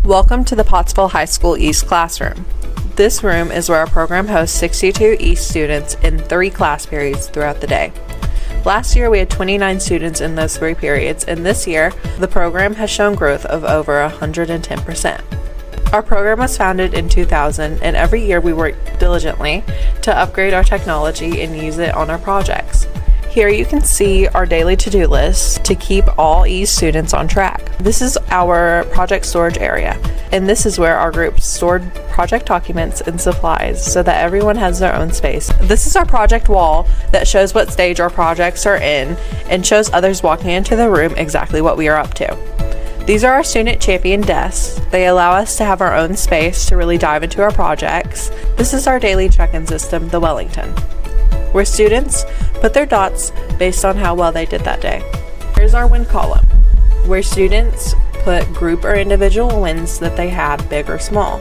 Welcome to the Pottsville High School East Classroom. This room is where our program hosts 62 East students in 3 class periods throughout the day. Last year we had 29 students in those 3 periods, and this year the program has shown growth of over 110%. Our program was founded in 2000, and every year we work diligently to upgrade our technology and use it on our projects. Here you can see our daily to-do list to keep all East students on track. This is our project storage area, and this is where our group stored project documents and supplies so that everyone has their own space. This is our project wall that shows what stage our projects are in and shows others walking into the room exactly what we are up to. These are our student champion desks. They allow us to have our own space to really dive into our projects. This is our daily check-in system, the Wellington, where students put their dots based on how well they did that day. Here's our win column, where students put group or individual wins that they had, big or small.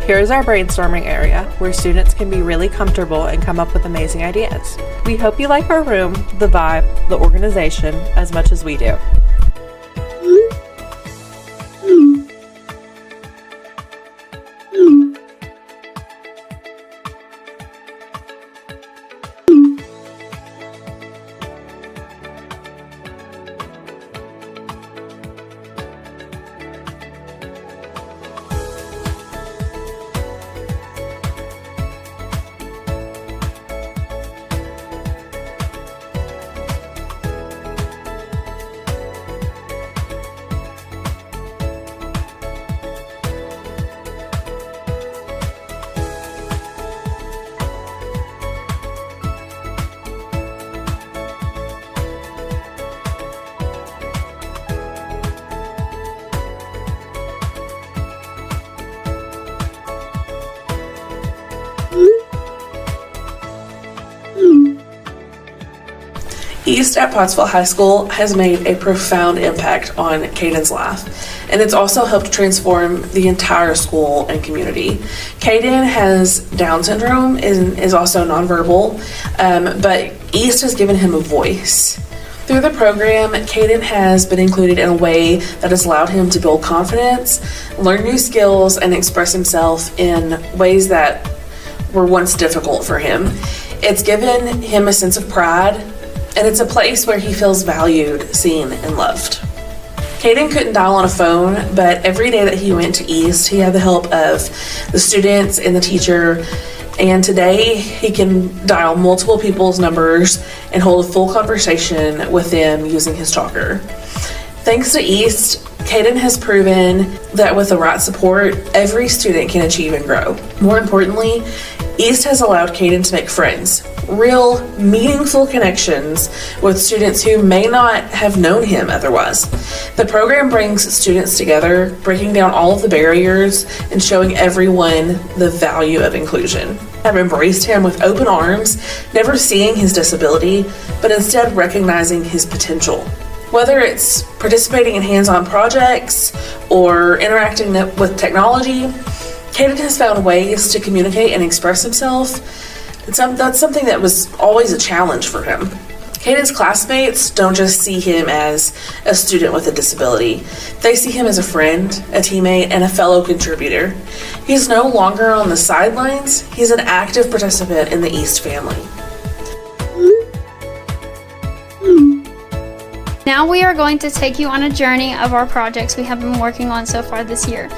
Here's our brainstorming area, where students can be really comfortable and come up with amazing ideas. We hope you like our room, the vibe, the organization as much as we do. East at Pottsville High School has made a profound impact on Caden's life, and it's also helped transform the entire school and community. Caden has Down syndrome and is also nonverbal, but East has given him a voice. Through the program, Caden has been included in a way that has allowed him to build confidence, learn new skills, and express himself in ways that were once difficult for him. It's given him a sense of pride, and it's a place where he feels valued, seen, and loved. Caden couldn't dial on a phone, but every day that he went to East, he had the help of the students and the teacher, and today he can dial multiple people's numbers and hold a full conversation with them using his talker. Thanks to East, Caden has proven that with the right support, every student can achieve and grow. More importantly, East has allowed Caden to make friends, real, meaningful connections with students who may not have known him otherwise. The program brings students together, breaking down all of the barriers and showing everyone the value of inclusion. I've embraced him with open arms, never seeing his disability, but instead recognizing his potential. Whether it's participating in hands-on projects or interacting with technology, Caden has found ways to communicate and express himself. That's something that was always a challenge for him. Caden's classmates don't just see him as a student with a disability. They see him as a friend, a teammate, and a fellow contributor. He's no longer on the sidelines. He's an active participant in the East family. Now we are going to take you on a journey of our projects we have been working on so far this year.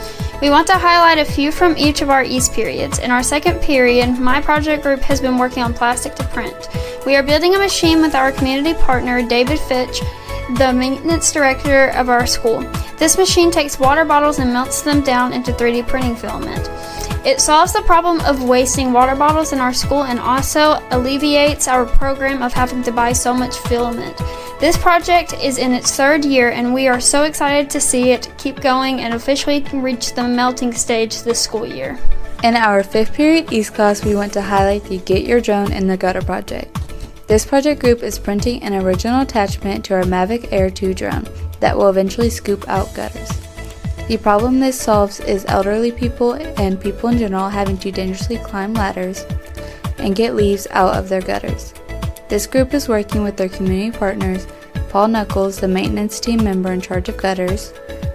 We want to highlight a few from each of our East periods. In our second period, my project group has been working on plastic to print. We are building a machine with our community partner, David Fitch, the maintenance director of our school. This machine takes water bottles and melts them down into 3D printing filament. It solves the problem of wasting water bottles in our school and also alleviates our program of having to buy so much filament. This project is in its 3rd year, and we are so excited to see it keep going and officially reach the melting stage this school year. In our 5th period East class, we want to highlight the Get Your Drone in the Gutter project. This project group is printing an original attachment to our Mavic Air 2 drone that will eventually scoop out gutters. The problem this solves is elderly people and people in general having to dangerously climb ladders and get leaves out of their gutters. This group is working with their community partners, Paul Knuckles, the maintenance team member in charge of gutters,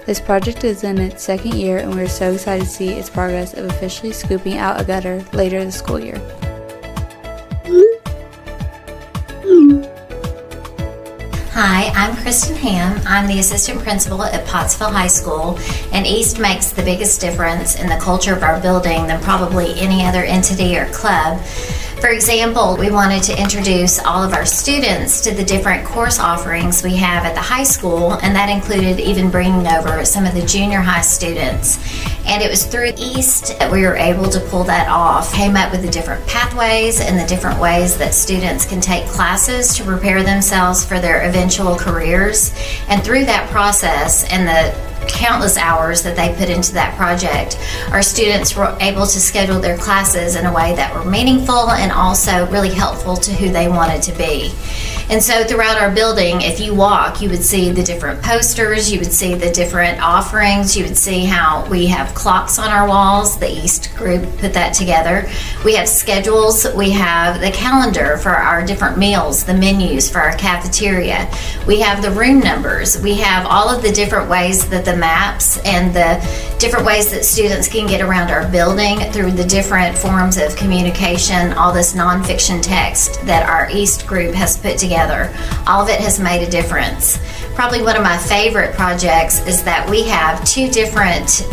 This project is in its second year, and we are so excited to see its progress of officially scooping out a gutter later this school year. Hi, I'm Kristen Ham. I'm the assistant principal at Pottsville High School, and East makes the biggest difference in the culture of our building than probably any other entity or club. For example, we wanted to introduce all of our students to the different course offerings we have at the high school, and that included even bringing over some of the junior high students. And it was through East that we were able to pull that off, came up with the different pathways and the different ways that students can take classes to prepare themselves for their eventual careers. And through that process and the countless hours that they put into that project, our students were able to schedule their classes in a way that were meaningful and also really helpful to who they wanted to be. And so throughout our building, if you walk, you would see the different posters, you would see the different offerings, you would see how we have clocks on our walls. The East group put that together. We have schedules, we have the calendar for our different meals, the menus for our cafeteria. We have the room numbers. We have all of the different ways that the maps and the different ways that students can get around our building through the different forms of communication, all this nonfiction text that our East group has put together. All of it has made a difference. Probably one of my favorite projects is that we have two different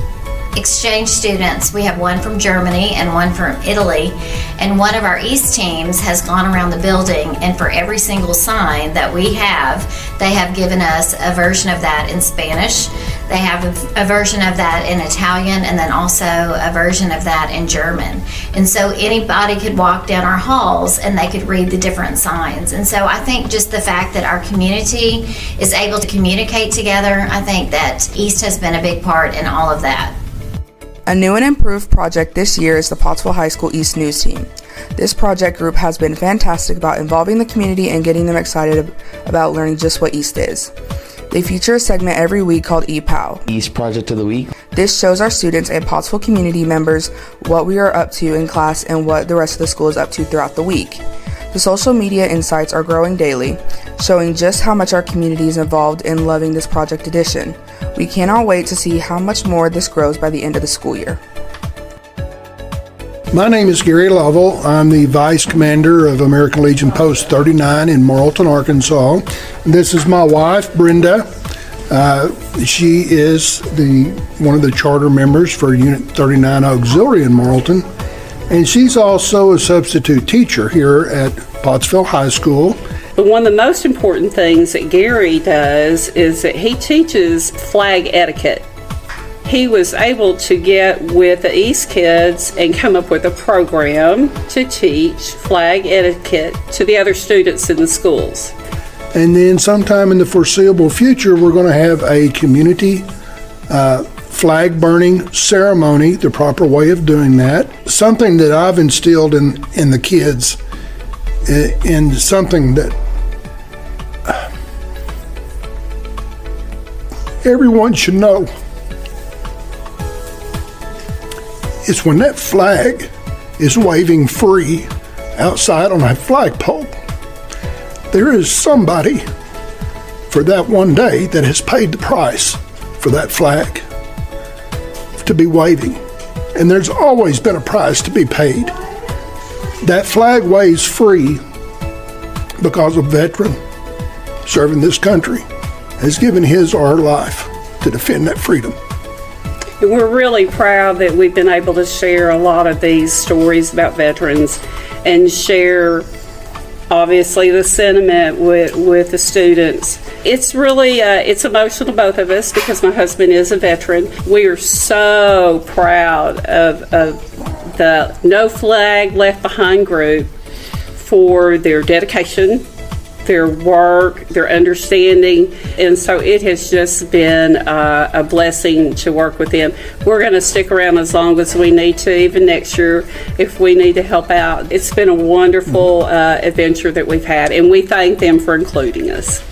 exchange students. We have one from Germany and one from Italy, and one of our East teams has gone around the building, and for every single sign that we have, they have given us a version of that in Spanish. They have a version of that in Italian, and then also a version of that in German. And so anybody could walk down our halls and they could read the different signs. And so I think just the fact that our community is able to communicate together, I think that East has been a big part in all of that. A new and improved project this year is the Pottsville High School East News Team. This project group has been fantastic about involving the community and getting them excited about learning just what East is. They feature a segment every week called EPOW, East Project of the Week. This shows our students and Pottsville community members what we are up to in class and what the rest of the school is up to throughout the week. The social media insights are growing daily, showing just how much our community is involved in loving this project edition. We cannot wait to see how much more this grows by the end of the school year. My name is Gary Lovell. I'm the Vice Commander of American Legion Post 39 in Morrilton, Arkansas. This is my wife, Brenda. She is one of the charter members for Unit 39 Auxiliary in Morrilton, and she's also a substitute teacher here at Pottsville High School. But one of the most important things that Gary does is that he teaches flag etiquette. He was able to get with the East kids and come up with a program to teach flag etiquette to the other students in the schools. And then sometime in the foreseeable future, we're going to have a community flag burning ceremony, the proper way of doing that. Something that I've instilled in the kids, in something that everyone should know. It's when that flag is waving free outside on a flagpole, there is somebody for that one day that has paid the price for that flag to be waving. And there's always been a price to be paid. That flag waves free because a veteran serving this country has given his or her life to defend that freedom. We're really proud that we've been able to share a lot of these stories about veterans and share, obviously, the sentiment with the students. It's really, it's emotional to both of us because my husband is a veteran. We are so proud of the No Flag Left Behind group for their dedication, their work, their understanding, and so it has just been a blessing to work with them. We're going to stick around as long as we need to, even next year if we need to help out. It's been a wonderful adventure that we've had, and we thank them for including us.